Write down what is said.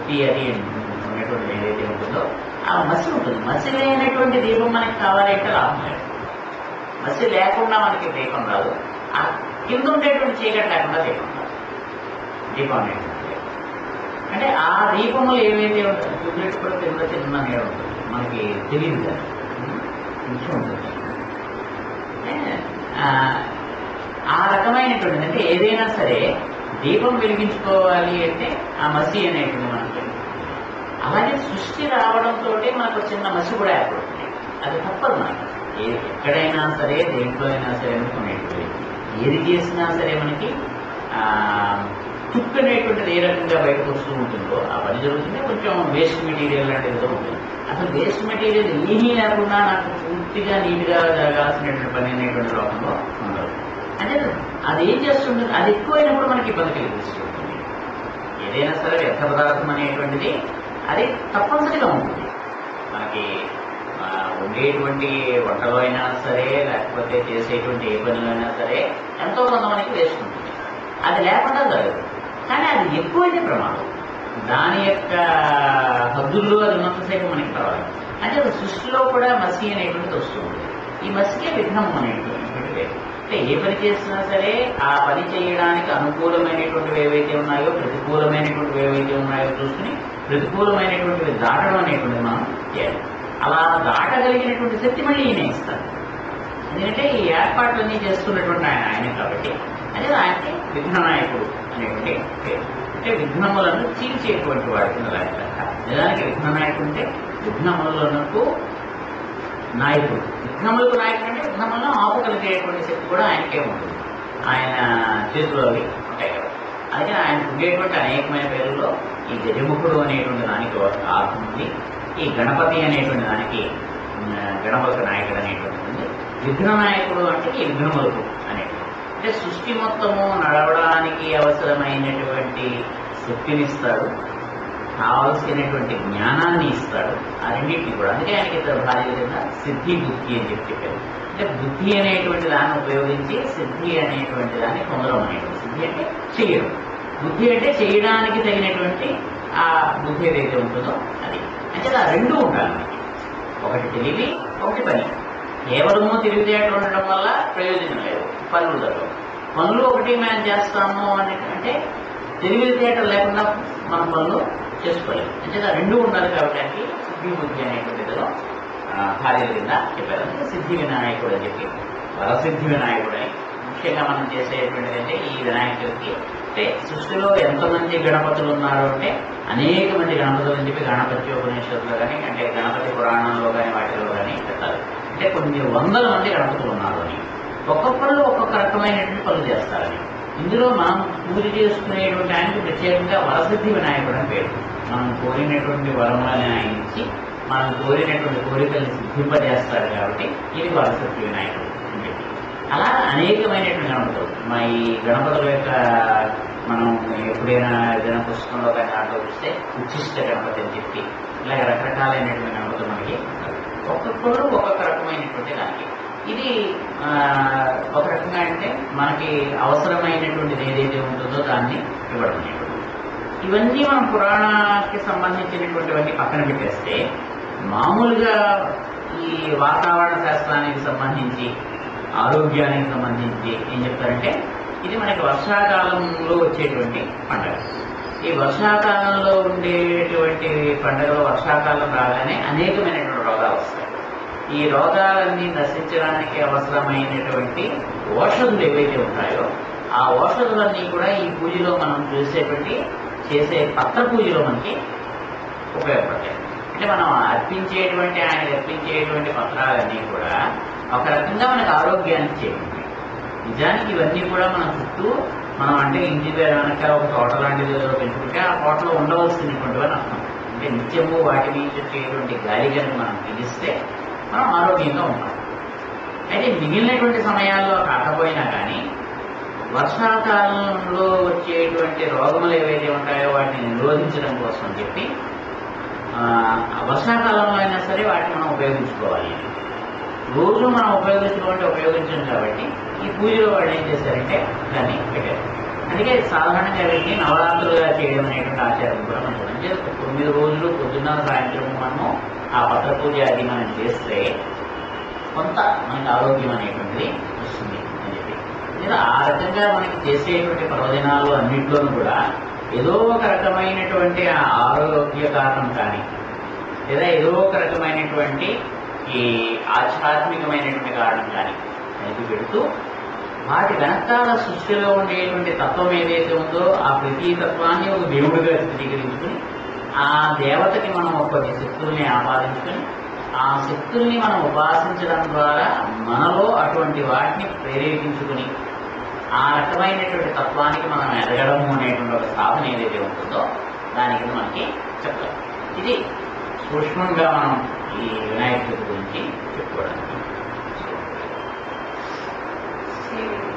ఒత్తి అది ఉన్నటువంటిది ఏదైతే ఉంటుందో ఆ మసి ఉంటుంది. మసి లేనటువంటి దీపం మనకి కావాలంటే లాభం లేదు. మసి లేకుండా మనకి దీపం రాదు. ఆ కింద ఉండేటువంటి చీకటి లేకుండా దీపం రాదు. దీపం అనేటువంటి అంటే ఆ దీపములు ఏవైతే ఉంటాయి ట్యూబ్లైట్ కూడా కింద చిన్న నీడ ఉంటుంది, మనకి తెలియదు కదా, కొంచెం ఉంటుంది. ఆ రకమైనటువంటి అంటే ఏదైనా సరే దీపం వెలిగించుకోవాలి అంటే ఆ మసి అనేటువంటి మనకి. అలాగే సృష్టి రావడంతో మనకు చిన్న మసి కూడా ఏర్పడుతుంది. అది తప్పదు మనకి. ఎక్కడైనా సరే దేంట్లో అయినా సరే అనుకునేటువంటి ఏది చేసినా సరే మనకి తుక్కు అనేటువంటిది ఏ రకంగా బయటకు వస్తూ ఉంటుందో ఆ పని జరుగుతుంది. కొంచెం వేస్ట్ మెటీరియల్ లాంటిది ఏదో ఉంటుంది. అసలు వేస్ట్ మెటీరియల్ ఏమీ లేకుండా నాకు పూర్తిగా నీట్గా జరగాల్సినటువంటి పని అనేటువంటి లోకంలో ఉండదు. అంటే అది ఏం చేస్తుంటుంది, అది ఎక్కువైనప్పుడు మనకి ఇబ్బంది కలిగిస్తుంది. ఏదైనా సరే వ్యర్థ పదార్థం అనేటువంటిది అది తప్పనిసరిగా ఉంటుంది. మనకి ఉండేటువంటి వంటలో అయినా సరే లేకపోతే చేసేటువంటి ఏ పనిలో అయినా సరే ఎంతో కొంత మనకి వేస్ట్ ఉంటుంది. అది లేకుండా జరగదు. కానీ అది ఎక్కువైతే ప్రమాదం. దాని యొక్క హద్దుల్లో అది ఉన్నంతసేపు మనకి పర్వాలేదు. అంటే అది సృష్టిలో కూడా మసి అనేటువంటిది వస్తూ ఉంటుంది. ఈ మసికే విఘ్నం అనేటువంటి పేరు. అంటే ఏ పని చేసినా సరే ఆ పని చేయడానికి అనుకూలమైనటువంటివి ఏవైతే ఉన్నాయో ప్రతికూలమైనటువంటివి ఏవైతే ఉన్నాయో చూసుకుని ప్రతికూలమైనటువంటివి దాటడం అనేటువంటిది మనం చేయాలి. అలా దాటగలిగినటువంటి శక్తి మళ్ళీ ఈయన ఇస్తారు. ఎందుకంటే ఈ ఏర్పాట్లన్నీ చేస్తున్నటువంటి ఆయనే కాబట్టి అనేది ఆయనకి విఘ్ననాయకుడు అనేటువంటి పేరు. అంటే విఘ్నములను చీల్చేటువంటి వాడి కింద లెక్క. నిజానికి విఘ్ననాయకుడు అంటే విఘ్నములకు నాయకుడు. విఘ్నములకు నాయకుడు అంటే విఘ్నములను ఆపుగలిగేటువంటి శక్తి కూడా ఆయనకే ఉంటుంది. ఆయన చేతులు అవి ఉంటాయి కదా. అలాగే ఆయన ఉండేటువంటి అనేకమైన పేర్లలో ఈ గజముఖుడు అనేటువంటి దానికి అర్థం ఉంది. ఈ గణపతి అనేటువంటి దానికి గణపతి నాయకుడు అనేటువంటి ఉంది. విఘ్న నాయకుడు అంటే ఈ విఘ్నములకు అనేటువంటి అంటే సృష్టి మొత్తము నడవడానికి అవసరమైనటువంటి శక్తినిస్తాడు, కావలసినటువంటి జ్ఞానాన్ని ఇస్తాడు. ఆ రెండింటిని కూడా అందుకే ఆయనకి ఇద్దరు భార్యలు కింద సిద్ధి బుద్ధి అని చెప్పారు. అంటే బుద్ధి అనేటువంటి దాన్ని ఉపయోగించి సిద్ధి అనేటువంటి దాన్ని పొందడం అనేటువంటి. సిద్ధి అంటే చేయడం, బుద్ధి అంటే చేయడానికి తగినటువంటి ఆ బుద్ధి ఏదైతే ఉంటుందో అది. అంటే ఆ రెండూ ఉండాలి మనకి. ఒకటి తెలివి, ఒకటి పని. కేవలము తెలివితేటలు ఉండడం వల్ల ప్రయోజనం లేదు, పనులు జరగవు. పనులు ఒకటి మనం చేస్తాము అంటే తెలివితేటలు లేకుండా మనం పనులు చేసుకోలేము. అంటే రెండు ఉండాలి కాబట్టి సిద్ధి బుద్ధి అనేటువంటిదిలో భార్యల కింద చెప్పారు. అంటే సిద్ధి వినాయకుడు అని చెప్పి వరసిద్ధి వినాయకుడు అని ముఖ్యంగా మనం చేసేటువంటిది అంటే ఈ వినాయకుడికి అంటే సృష్టిలో ఎంతమంది గణపతులు ఉన్నారు అంటే అనేక మంది గణపతులు అని చెప్పి గణపతి ఉపనిషత్తులో కానీ అంటే గణపతి పురాణంలో కానీ వాటిలో కానీ చెప్తారు. అంటే కొన్ని వందల మంది గణపతులు ఉన్నారు అని, ఒక్కొక్కళ్ళు ఒక్కొక్క రకమైనటువంటి పనులు చేస్తారని. ఇందులో మనం పూజ చేసుకునేటువంటి ఆయనకి ప్రత్యేకంగా వరసిద్ధి వినాయకుడు అని పేరు. మనం కోరినటువంటి వరములని ఆయన ఇచ్చి మనం కోరినటువంటి కోరికల్ని సిద్ధింపజేస్తాడు కాబట్టి ఇది వరసిద్ధి వినాయకుడు అని చెప్పి. అలా అనేకమైనటువంటి గణపతులు మా ఈ గణపతుల యొక్క మనం ఎప్పుడైనా ఏదైనా పుస్తకంలో కానీ దాంట్లో చూస్తే ఉచ్చిష్ట గణపతి అని చెప్పి ఇలాగ రకరకాలైనటువంటి గణపతులు మనకి ఒక్కొక్కరు ఒక్కొక్క రకమైనటువంటి దానికి. ఇది ఒక రకంగా అంటే మనకి అవసరమైనటువంటిది ఏదైతే ఉంటుందో దాన్ని ఇవ్వడం. ఇవన్నీ మనం పురాణానికి సంబంధించినటువంటివన్నీ పక్కన పెట్టేస్తే మామూలుగా ఈ వాతావరణ శాస్త్రానికి సంబంధించి ఆరోగ్యానికి సంబంధించి ఏం చెప్తారంటే ఇది మనకి వర్షాకాలంలో వచ్చేటువంటి పండుగ. ఈ వర్షాకాలంలో ఉండేటువంటి పండుగలో వర్షాకాలం రాగానే అనేకమైనటువంటి రోగాలు వస్తాయి. ఈ రోగాలన్నీ నశించడానికి అవసరమైనటువంటి ఔషధులు ఏవైతే ఉంటాయో ఆ ఔషధులన్నీ కూడా ఈ పూజలో మనం చేసే పత్ర పూజలో మనకి ఉపయోగపడతాయి. అంటే మనం అర్పించేటువంటి ఆయన అర్పించేటువంటి పత్రాలన్నీ కూడా ఒక రకంగా మనకు ఆరోగ్యాన్ని చేకూరుతాయి. నిజానికి ఇవన్నీ కూడా మన చుట్టూ మనం అంటే ఇంటి వెనక ఒక తోట లాంటిది పెంచుకుంటే ఆ తోటలో ఉండవలసినటువంటివని అర్థం. అంటే నిత్యము వాటి నుంచి వచ్చేటువంటి గాలి కనుక మనం పీలిస్తే మనం ఆరోగ్యంగా ఉంటాం. అయితే మిగిలినటువంటి సమయాల్లో కాకపోయినా కానీ వర్షాకాలంలో వచ్చేటువంటి రోగములు ఏవైతే ఉంటాయో వాటిని నిరోధించడం కోసం చెప్పి వర్షాకాలంలో అయినా సరే వాటిని మనం ఉపయోగించుకోవాలి. రోజు మనం ఉపయోగించడం కాబట్టి ఈ పూజలో వాళ్ళు ఏం చేశారంటే దాన్ని పెట్టారు. అందుకే సాధారణంగా వీటిని నవరాత్రులుగా చేయడం అనేటువంటి ఆచారం కూడా మనం అంటే 9 రోజులు పొద్దున్న సాయంత్రం మనము ఆ పత్ర పూజ అది మనం చేస్తే కొంత మనకి ఆరోగ్యం అనేటువంటిది వస్తుంది అని చెప్పి. లేదా ఆ రకంగా మనకి చేసేటువంటి పర్వదినాలు అన్నింటిలోనూ కూడా ఏదో ఒక రకమైనటువంటి ఆరోగ్య కారణం కానీ లేదా ఏదో ఒక రకమైనటువంటి ఈ ఆధ్యాత్మికమైనటువంటి కారణం కానీ కలిపి పెడుతూ వాటి వెనకాల సృష్టిలో ఉండేటువంటి తత్వం ఏదైతే ఉందో ఆ ప్రతి తత్వాన్ని ఒక దేవుడిగా చిత్రీకరించుకుని ఆ దేవతకి మనం కొన్ని శక్తుల్ని ఆపాదించుకొని ఆ శక్తుల్ని మనం ఉపాసించడం ద్వారా మనలో అటువంటి వాటిని ప్రేరేపించుకుని ఆ రకమైనటువంటి తత్వానికి మనం ఎదగడము అనేటువంటి ఒక సాధన ఏదైతే ఉంటుందో దానికి మనకి చెప్తాం. ఇది సూక్ష్మంగా మనం ఈ వినాయక చవితి గురించి చెప్పుకోవడానికి.